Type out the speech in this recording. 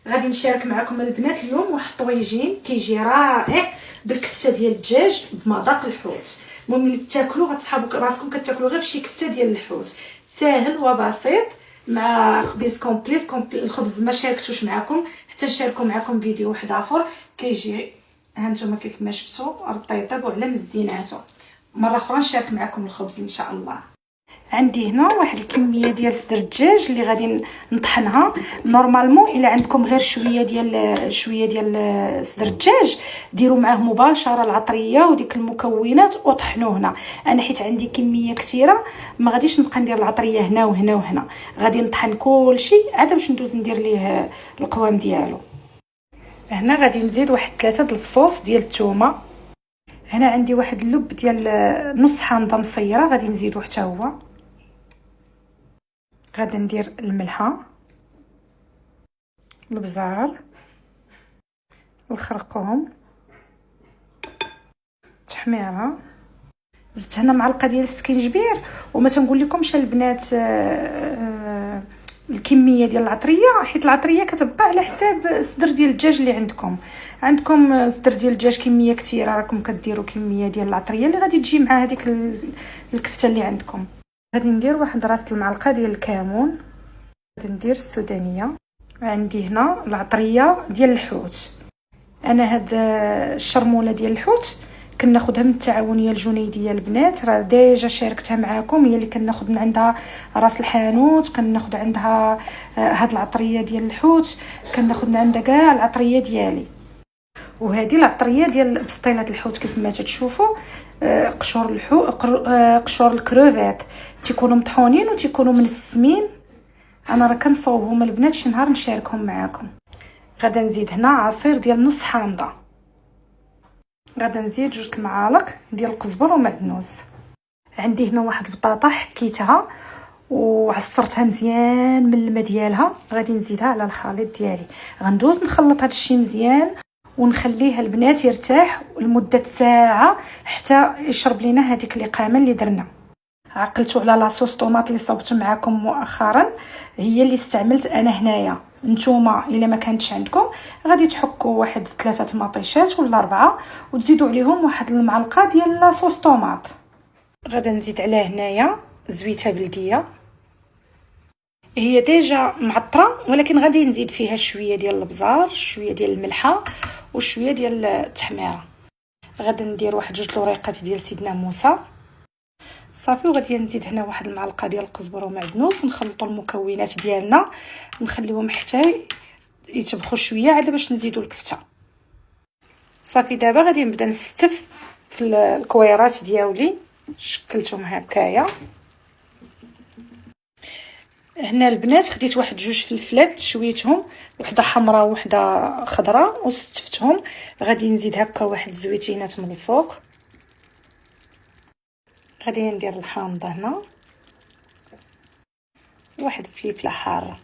غادي نشارك معكم البنات اليوم واحد الطويجين كيجي رائع بالكفته ديال الدجاج بمذاق الحوت. المهم ملي تاكلوا غتصحابوا راسكم كتاكلوا غير فشي كفته ديال الحوت، ساهل وبسيط مع خبيز كومبلي. الخبز ما شاركتوش معكم حتى نشاركوا معكم فيديو واحد اخر كيجي ها نتوما كيف ما شفتوا رطيطه وعلى مزيناتو. مره اخرى نشارك معكم الخبز ان شاء الله. عندي هنا واحد الكميه ديال صدر الدجاج اللي غادي نطحنها. نورمالمون الا عندكم غير شويه ديال صدر الدجاج ديروا معاه مباشره العطريه وديك المكونات وطحنوه هنا. انا حيت عندي كميه كثيره ما غاديش نبقى ندير العطريه هنا وهنا وهنا، غادي نطحن كلشي عاد باش ندوز ندير ليه القوام ديالو. هنا غادي نزيد واحد 3 د الفصوص ديال الثومه. هنا عندي واحد اللب ديال نص حامضه مصيره غادي نزيدو حتى هو. غادي ندير الملحه، البزار، الخرقوم، التحميره. زدت هنا معلقه ديال السكينجبير. وما تنقول لكمش البنات الكميه ديال العطريه، حيت العطريه كتبقى على حساب صدر ديال الدجاج اللي عندكم صدر ديال الدجاج كميه كثيره راكم كديروا كميه ديال العطريه اللي غادي تجي مع هذيك الكفته اللي عندكم. غادي ندير واحد راس المعلقه ديال الكمون، غادي ندير السودانيه. عندي هنا العطريه ديال الحوت. انا هاد الشرموله ديال الحوت كناخذها من التعاونيه الجنيديه البنات، راه ديجا شاركتها معكم، هي اللي كناخذ من عندها راس الحانوت، كناخذ عندها هاد العطريه ديال الحوت، كناخذ من عندها كاع العطريه ديالي. وهذه العطريه ديال بسطيلات الحوت كيف ما تشوفوا. قشور الحوت، قشور الكروفيت تيكونوا مطحونين وتيكونوا منسمين. انا راه كنصوبهم البنات شي نهار نشاركهم معكم. غادا نزيد هنا عصير ديال نص حامضه. غادا نزيد 2 المعالق ديال القزبر ومعدنوس. عندي هنا واحد البطاطا حكيتها وعصرتها مزيان من الماء ديالها، غادي نزيدها على الخليط ديالي. غندوز نخلط هذا الشيء مزيان ونخليه البنات يرتاح لمده ساعه حتى يشرب لينا هذيك الاقامه اللي درنا. عقلتوا على لاصوص طوماط اللي صوبت معكم مؤخرا، هي اللي استعملت انا هنايا. نتوما الا ما كانتش عندكم غادي تحكوا واحد 3 مطيشات ولا 4 وتزيدوا عليهم واحد المعلقه ديال لاصوص طوماط. غادا نزيد عليها هنايا زويته بلديه، هي ديجا معطره ولكن غادي نزيد فيها شويه ديال البزار، شويه ديال الملحه وشويه ديال التحميره. غادا ندير واحد 2 لوريقات ديال سيدنا موسى صافي. وغادي نزيد هنا واحد المعلقه ديال القزبر ومعدنوس ونخلطوا المكونات ديالنا نخليهم حتى يتبخوا شويه عاد باش نزيدوا الكفته. صافي دابا غادي نبدا نستف في الكويرات ديالي، شكلتهم هكايا. هنا البنات خديت واحد 2 فلفلات شويتهم، وحده حمراء وحده خضراء وستفتهم. غادي نزيد هكا واحد زويتينات من الفوق. غادي ندير الحامضه هنا، واحد فلفله حاره.